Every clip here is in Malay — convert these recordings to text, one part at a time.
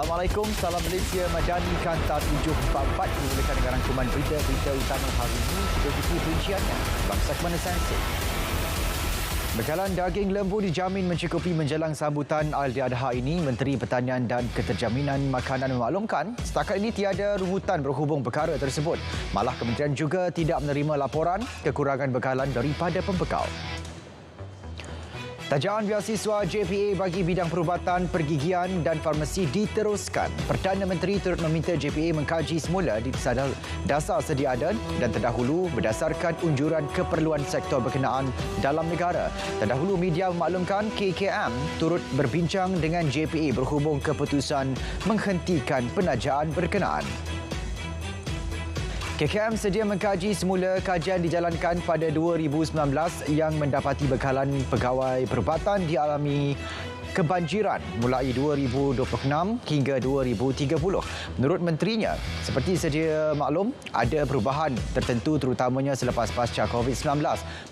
Assalamualaikum, salam Malaysia Madani Kanta 744 dimulakan dengan rangkuman berita-berita utama hari ini. Kita ikuti rinciannya. Bangsa ke mana sensi? Bekalan daging lembu dijamin mencukupi menjelang sambutan Ailadha ini. Menteri Pertanian dan Keterjaminan Makanan memaklumkan setakat ini tiada rungutan berhubung perkara tersebut. Malah kementerian juga tidak menerima laporan kekurangan bekalan daripada pembekal. Tajaan beasiswa JPA bagi bidang perubatan, pergigian dan farmasi diteruskan. Perdana Menteri turut meminta JPA mengkaji semula di dasar sedia ada dan terdahulu berdasarkan unjuran keperluan sektor berkenaan dalam negara. Terdahulu media memaklumkan KKM turut berbincang dengan JPA berhubung keputusan menghentikan penajaan berkenaan. KKM sedia mengkaji semula kajian dijalankan pada 2019 yang mendapati bekalan pegawai perubatan dialami kebanjiran mulai 2026 hingga 2030. Menurut menterinya, seperti sedia maklum, ada perubahan tertentu terutamanya selepas pasca COVID-19.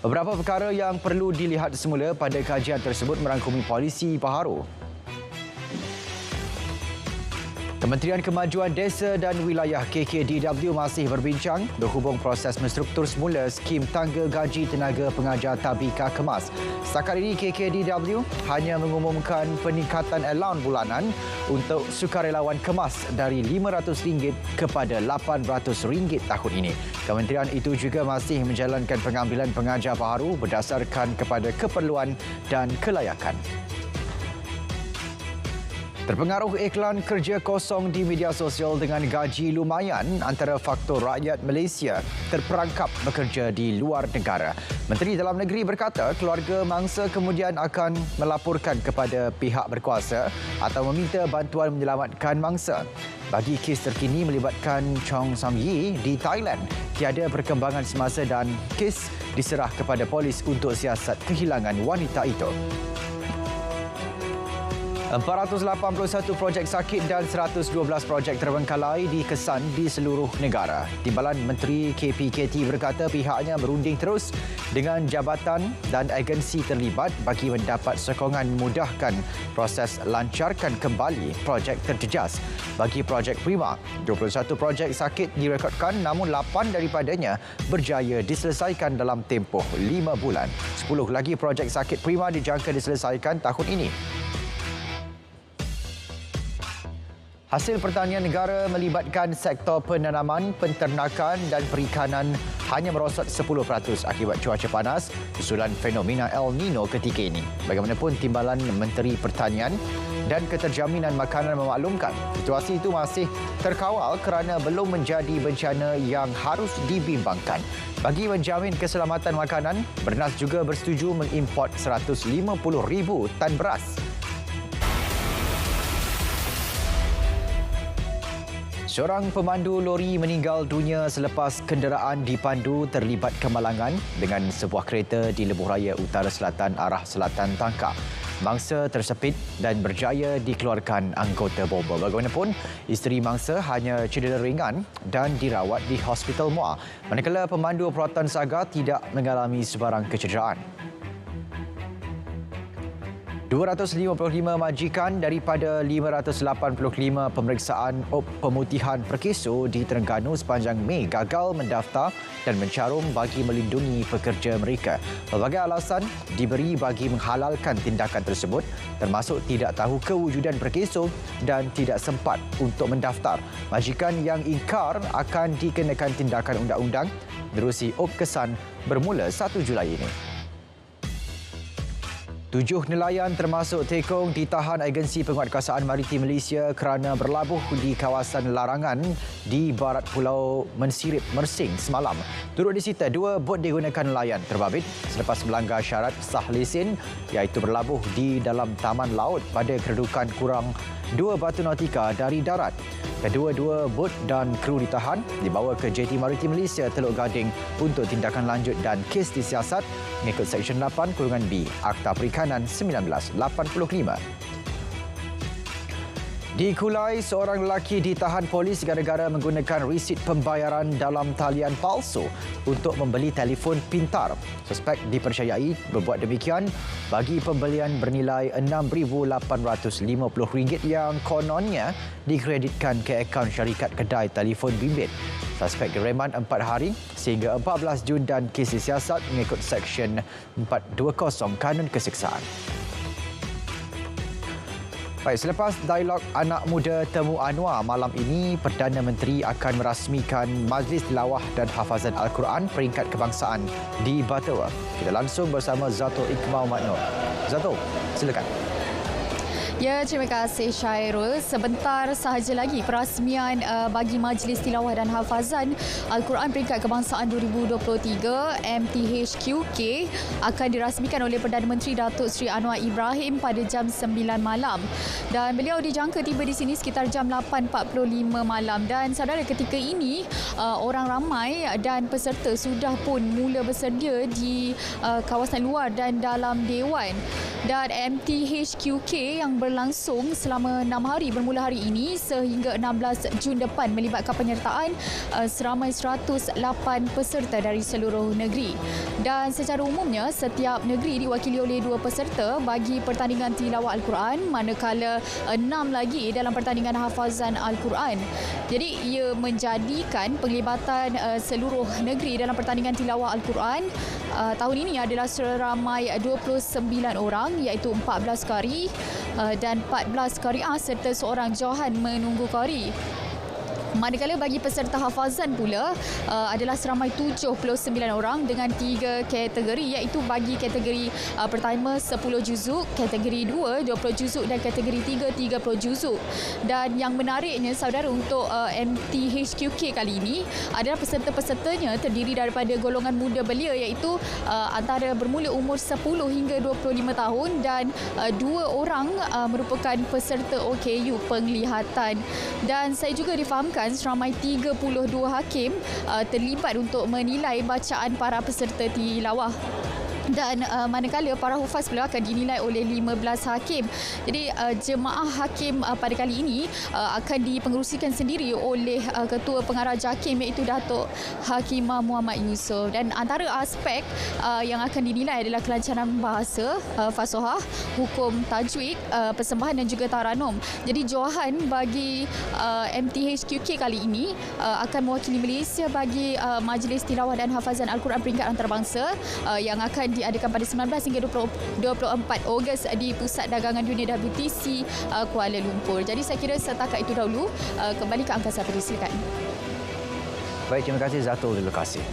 Beberapa perkara yang perlu dilihat semula pada kajian tersebut merangkumi polisi baharu. Kementerian Kemajuan Desa dan Wilayah KKDW masih berbincang berhubung proses menstruktur semula skim tangga gaji tenaga pengajar Tabika Kemas. Setakat ini KKDW hanya mengumumkan peningkatan allowance bulanan untuk sukarelawan kemas dari RM500 kepada RM800 tahun ini. Kementerian itu juga masih menjalankan pengambilan pengajar baharu berdasarkan kepada keperluan dan kelayakan. Terpengaruh iklan kerja kosong di media sosial dengan gaji lumayan antara faktor rakyat Malaysia terperangkap bekerja di luar negara. Menteri Dalam Negeri berkata keluarga mangsa kemudian akan melaporkan kepada pihak berkuasa atau meminta bantuan menyelamatkan mangsa. Bagi kes terkini melibatkan Chong Sam Yi di Thailand, tiada perkembangan semasa dan kes diserah kepada polis untuk siasat kehilangan wanita itu. 481 projek sakit dan 112 projek terbengkalai dikesan di seluruh negara. Timbalan Menteri KPKT berkata pihaknya berunding terus dengan jabatan dan agensi terlibat bagi mendapat sokongan memudahkan proses lancarkan kembali projek terjejas. Bagi projek Prima, 21 projek sakit direkodkan namun 8 daripadanya berjaya diselesaikan dalam tempoh 5 bulan. 10 lagi projek sakit Prima dijangka diselesaikan tahun ini. Hasil pertanian negara melibatkan sektor penanaman, penternakan dan perikanan hanya merosot 10% akibat cuaca panas susulan fenomena El Nino ketika ini. Bagaimanapun, Timbalan Menteri Pertanian dan Keterjaminan Makanan memaklumkan situasi itu masih terkawal kerana belum menjadi bencana yang harus dibimbangkan. Bagi menjamin keselamatan makanan, Bernas juga bersetuju mengimport 150,000 tan beras. Seorang pemandu lori meninggal dunia selepas kenderaan dipandu terlibat kemalangan dengan sebuah kereta di lebuh raya utara selatan arah selatan Tangkak. Mangsa tersepit dan berjaya dikeluarkan anggota bomba. Bagaimanapun, isteri mangsa hanya cedera ringan dan dirawat di Hospital Muar, manakala pemandu Peratan Saga tidak mengalami sebarang kecederaan. 255 majikan daripada 585 pemeriksaan pemutihan perkeso di Terengganu sepanjang Mei gagal mendaftar dan mencarum bagi melindungi pekerja mereka. Pelbagai alasan diberi bagi menghalalkan tindakan tersebut, termasuk tidak tahu kewujudan perkeso dan tidak sempat untuk mendaftar. Majikan yang ingkar akan dikenakan tindakan undang-undang menerusi kesan bermula 1 Julai ini. 7 nelayan termasuk tekong ditahan Agensi Penguatkuasaan Maritim Malaysia kerana berlabuh di kawasan larangan di barat Pulau Mensirip, Mersing semalam. Turut disita 2 bot digunakan nelayan terbabit selepas melanggar syarat sah lesen iaitu berlabuh di dalam taman laut pada kedudukan kurang 2 batu nautika dari darat. Kedua-dua bot dan kru ditahan dibawa ke JT Maritim Malaysia Teluk Gading untuk tindakan lanjut dan kes disiasat mengikut Seksyen 8(B) Akta Perikanan 1985. Di Kulai, seorang lelaki ditahan polis gara-gara menggunakan resit pembayaran dalam talian palsu untuk membeli telefon pintar. Suspek dipercayai berbuat demikian bagi pembelian bernilai RM6,850 yang kononnya dikreditkan ke akaun syarikat kedai telefon bimbit. Suspek direman 4 hari sehingga 14 Jun dan kes disiasat mengikut Seksyen 420 Kanun Keseksaan. Baik, selepas dialog anak muda Temu Anwar malam ini, Perdana Menteri akan merasmikan Majlis Tilawah dan Hafazan Al-Quran peringkat kebangsaan di Batawa. Kita langsung bersama Zato Iqmal Maknur. Zato, silakan. Ya, terima kasih Syairul. Sebentar sahaja lagi perasmian bagi Majlis Tilawah dan Hafazan Al-Quran Peringkat Kebangsaan 2023 MTHQK akan dirasmikan oleh Perdana Menteri Datuk Seri Anwar Ibrahim pada jam 9 malam. Dan beliau dijangka tiba di sini sekitar jam 8.45 malam. Dan saudara, ketika ini orang ramai dan peserta sudah pun mula bersedia di kawasan luar dan dalam Dewan. Dan MTHQK yang berlangsung selama 6 hari bermula hari ini sehingga 16 Jun depan melibatkan penyertaan seramai 108 peserta dari seluruh negeri. Dan secara umumnya setiap negeri diwakili oleh 2 peserta bagi pertandingan tilawah Al-Quran, manakala 6 lagi dalam pertandingan hafazan Al-Quran. Jadi ia menjadikan penglibatan seluruh negeri dalam pertandingan tilawah Al-Quran tahun ini adalah seramai 29 orang, iaitu 14 qari dan 14 qari'ah serta seorang johan menunggu qari. Manakala bagi peserta hafazan pula adalah seramai 79 orang dengan 3 kategori, iaitu bagi kategori pertama 10 juzuk, kategori 2 20 juzuk dan kategori 3 30 juzuk. Dan yang menariknya saudara, untuk MTHQK kali ini adalah peserta-pesertanya terdiri daripada golongan muda belia, iaitu antara bermula umur 10 hingga 25 tahun dan 2 orang merupakan peserta OKU penglihatan. Dan saya juga difahamkan seramai 32 hakim terlibat untuk menilai bacaan para peserta tilawah. Dan manakala para hufaz pula akan dinilai oleh 15 hakim. Jadi jemaah hakim pada kali ini akan dipengerusikan sendiri oleh Ketua Pengarah JAKIM, iaitu Datuk Hakimah Muhammad Yusof. Dan antara aspek yang akan dinilai adalah kelancaran bahasa, fasahah, hukum tajwid, persembahan dan juga taranum. Jadi johan bagi MTHQK kali ini akan mewakili Malaysia bagi Majlis Tilawah dan Hafazan Al-Quran Peringkat Antarabangsa yang akan diadakan pada 19 hingga 24 Ogos di Pusat Dagangan Dunia WTC Kuala Lumpur. Jadi saya kira setakat itu dahulu. Kembali ke Angkasa Puteri, silakan. Baik, terima kasih Zato di lokasi.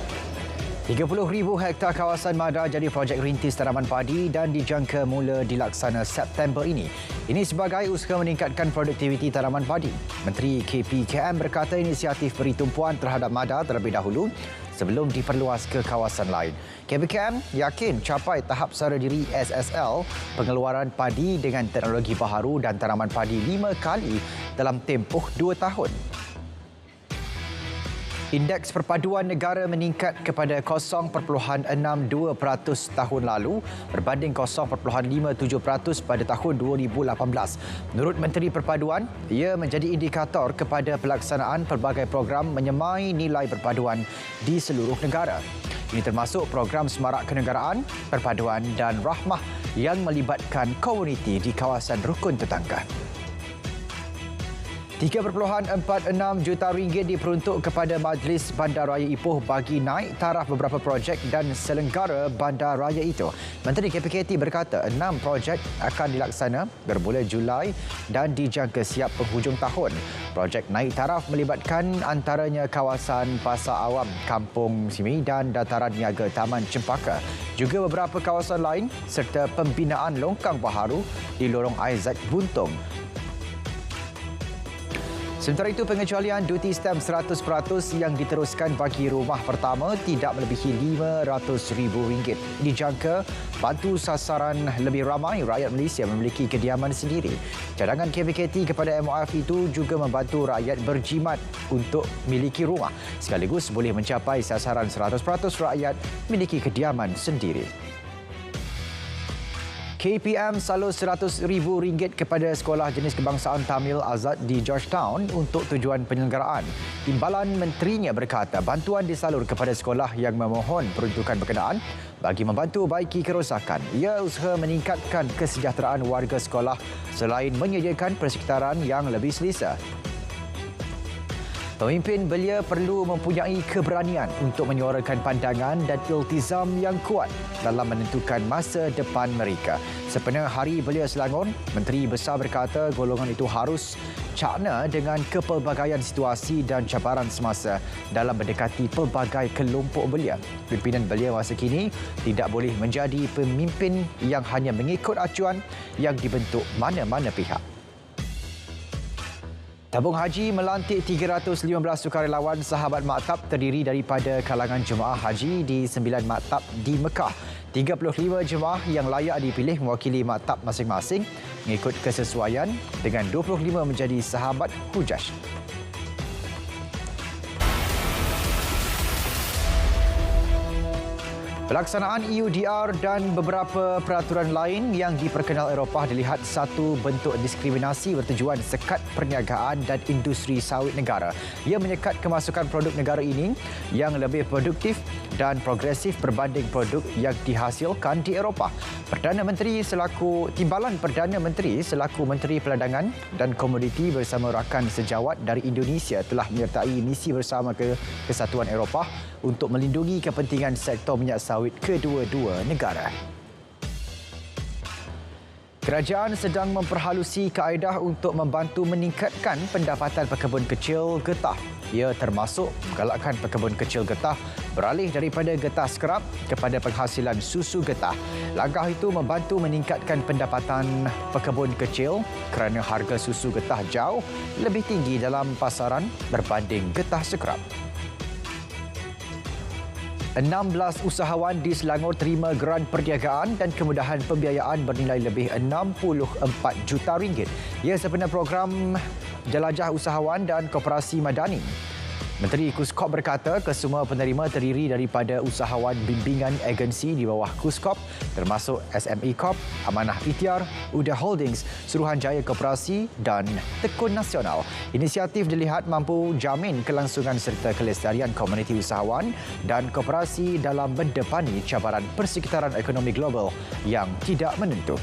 30,000 hektar kawasan Mada jadi projek rintis tanaman padi dan dijangka mula dilaksana September ini. Ini sebagai usaha meningkatkan produktiviti tanaman padi. Menteri KPKM berkata inisiatif beri tumpuan terhadap Mada terlebih dahulu sebelum diperluas ke kawasan lain. KPKM yakin capai tahap sara diri SSL pengeluaran padi dengan teknologi baharu dan tanaman padi 5 kali dalam tempoh 2 tahun. Indeks perpaduan negara meningkat kepada 0.62% tahun lalu berbanding 0.57% pada tahun 2018. Menurut Menteri Perpaduan, ia menjadi indikator kepada pelaksanaan pelbagai program menyemai nilai perpaduan di seluruh negara. Ini termasuk program semarak kenegaraan, perpaduan dan rahmah yang melibatkan komuniti di kawasan rukun tetangga. RM3.46 juta diperuntuk kepada Majlis Bandaraya Ipoh bagi naik taraf beberapa projek dan selenggara bandaraya itu. Menteri KPKT berkata 6 projek akan dilaksana bermula Julai dan dijangka siap penghujung tahun. Projek naik taraf melibatkan antaranya kawasan Pasar Awam, Kampung Simi dan dataran niaga Taman Cempaka. Juga beberapa kawasan lain serta pembinaan longkang baharu di lorong Aizat Buntung. Sementara itu, pengecualian duti stem 100% yang diteruskan bagi rumah pertama tidak melebihi RM500,000. Dijangka bantu sasaran lebih ramai rakyat Malaysia memiliki kediaman sendiri. Cadangan KPKT kepada MOF itu juga membantu rakyat berjimat untuk miliki rumah, sekaligus boleh mencapai sasaran 100% rakyat memiliki kediaman sendiri. KPM salur RM100,000 kepada Sekolah Jenis Kebangsaan Tamil Azad di Georgetown untuk tujuan penyelenggaraan. Timbalan menterinya berkata bantuan disalur kepada sekolah yang memohon peruntukan berkenaan bagi membantu baiki kerosakan. Ia usaha meningkatkan kesejahteraan warga sekolah selain menyediakan persekitaran yang lebih selesa. Pemimpin belia perlu mempunyai keberanian untuk menyuarakan pandangan dan iltizam yang kuat dalam menentukan masa depan mereka. Sempena Hari Belia Selangor, Menteri Besar berkata golongan itu harus cakna dengan kepelbagaian situasi dan cabaran semasa dalam mendekati pelbagai kelompok belia. Pimpinan belia masa kini tidak boleh menjadi pemimpin yang hanya mengikut acuan yang dibentuk mana-mana pihak. Tabung Haji melantik 315 sukarelawan sahabat maktab terdiri daripada kalangan jemaah haji di 9 maktab di Mekah. 35 jemaah yang layak dipilih mewakili maktab masing-masing mengikut kesesuaian dengan 25 menjadi sahabat hujaj. Pelaksanaan EUDR dan beberapa peraturan lain yang diperkenal Eropah dilihat satu bentuk diskriminasi bertujuan sekat perniagaan dan industri sawit negara. Ia menyekat kemasukan produk negara ini yang lebih produktif dan progresif berbanding produk yang dihasilkan di Eropah. Timbalan Perdana Menteri selaku Menteri Perdagangan dan Komoditi bersama rakan sejawat dari Indonesia telah menyertai misi bersama ke Kesatuan Eropah untuk melindungi kepentingan sektor minyak sawit kedua-dua negara. Kerajaan sedang memperhalusi kaedah untuk membantu meningkatkan pendapatan pekebun kecil getah. Ia termasuk menggalakkan pekebun kecil getah beralih daripada getah skrap kepada penghasilan susu getah. Langkah itu membantu meningkatkan pendapatan pekebun kecil kerana harga susu getah jauh lebih tinggi dalam pasaran berbanding getah skrap. 16 usahawan di Selangor terima geran perniagaan dan kemudahan pembiayaan bernilai lebih RM64 juta. Ia sempena program Jelajah Usahawan dan Koperasi Madani. Menteri Kuskop berkata kesemua penerima terdiri daripada usahawan bimbingan agensi di bawah Kuskop termasuk SME Corp, Amanah Ikhtiar, Uda Holdings, Suruhanjaya Koperasi dan Tekun Nasional. Inisiatif dilihat mampu jamin kelangsungan serta kelestarian komuniti usahawan dan koperasi dalam mendepani cabaran persekitaran ekonomi global yang tidak menentu.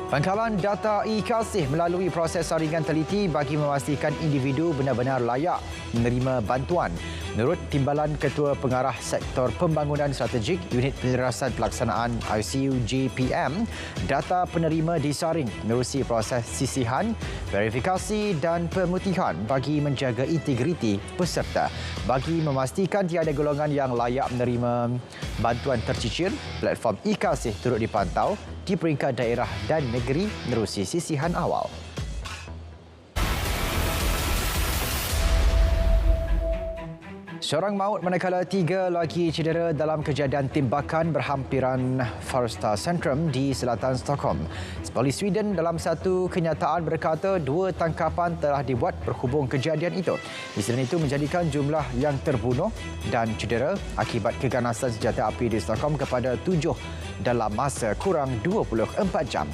Pangkalan data e-Kasih melalui proses saringan teliti bagi memastikan individu benar-benar layak menerima bantuan. Menurut Timbalan Ketua Pengarah Sektor Pembangunan Strategik Unit Penyelarasan Pelaksanaan ICU JPM, data penerima disaring menerusi proses sisihan, verifikasi dan pemutihan bagi menjaga integriti peserta. Bagi memastikan tiada golongan yang layak menerima bantuan tercicir, platform e-Kasih turut dipantau di peringkat daerah dan negeri menerusi sisihan awal. Seorang maut manakala 3 lagi cedera dalam kejadian tembakan berhampiran Farsta Centrum di selatan Stockholm. Polis Sweden dalam satu kenyataan berkata 2 tangkapan telah dibuat berhubung kejadian itu. Insiden itu menjadikan jumlah yang terbunuh dan cedera akibat keganasan senjata api di Stockholm kepada 7 dalam masa kurang 24 jam.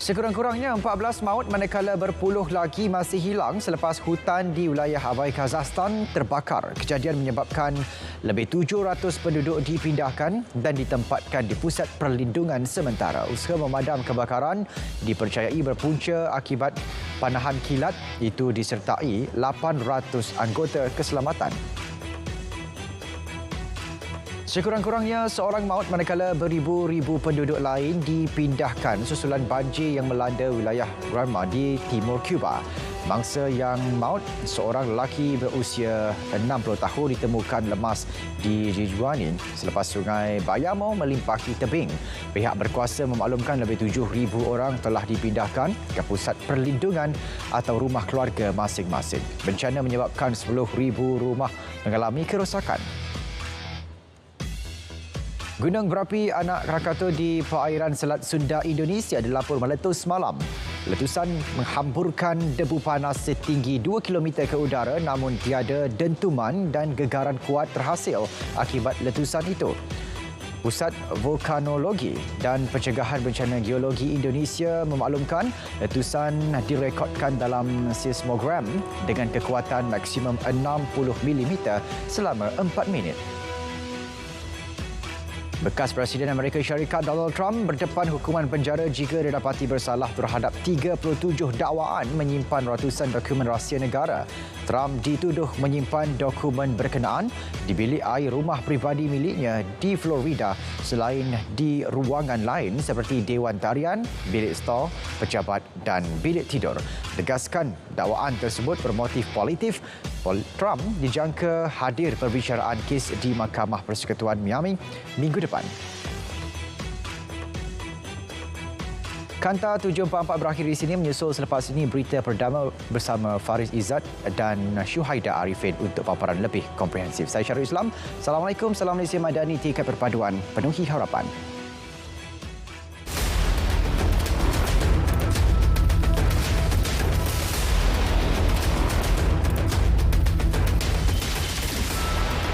Sekurang-kurangnya 14 maut manakala berpuluh lagi masih hilang selepas hutan di wilayah Abay Kazakhstan terbakar. Kejadian menyebabkan lebih 700 penduduk dipindahkan dan ditempatkan di pusat perlindungan sementara. Usaha memadam kebakaran dipercayai berpunca akibat panahan kilat itu disertai 800 anggota keselamatan. Sekurang-kurangnya seorang maut manakala beribu-ribu penduduk lain dipindahkan susulan banjir yang melanda wilayah Granma di timur Cuba. Mangsa yang maut, seorang lelaki berusia 60 tahun ditemukan lemas di Jijuanin selepas sungai Bayamo melimpahi tebing. Pihak berkuasa memaklumkan lebih 7,000 orang telah dipindahkan ke pusat perlindungan atau rumah keluarga masing-masing. Bencana menyebabkan 10,000 rumah mengalami kerosakan. Gunung berapi anak Krakatau di perairan Selat Sunda, Indonesia dilaporkan meletus semalam. Letusan menghamburkan debu panas setinggi 2 km ke udara namun tiada dentuman dan gegaran kuat terhasil akibat letusan itu. Pusat Vulkanologi dan Pencegahan Bencana Geologi Indonesia memaklumkan letusan direkodkan dalam seismogram dengan kekuatan maksimum 60 mm selama 4 minit. Bekas Presiden Amerika Syarikat Donald Trump berdepan hukuman penjara jika didapati bersalah terhadap 37 dakwaan menyimpan ratusan dokumen rahsia negara. Trump dituduh menyimpan dokumen berkenaan di bilik air rumah peribadi miliknya di Florida selain di ruangan lain seperti Dewan Tarian, bilik stor, pejabat dan bilik tidur. Tegaskan dakwaan tersebut bermotif politik. Trump dijangka hadir perbicaraan kes di Mahkamah Persekutuan Miami minggu depan. Kanta 744 berakhir di sini menyusul selepas ini berita perdana bersama Faris Izzat dan Syuhaida Arifin untuk paparan lebih komprehensif. Saya Syarul Islam. Assalamualaikum, salam Malaysia Madani, Tikai Perpaduan, penuhi harapan.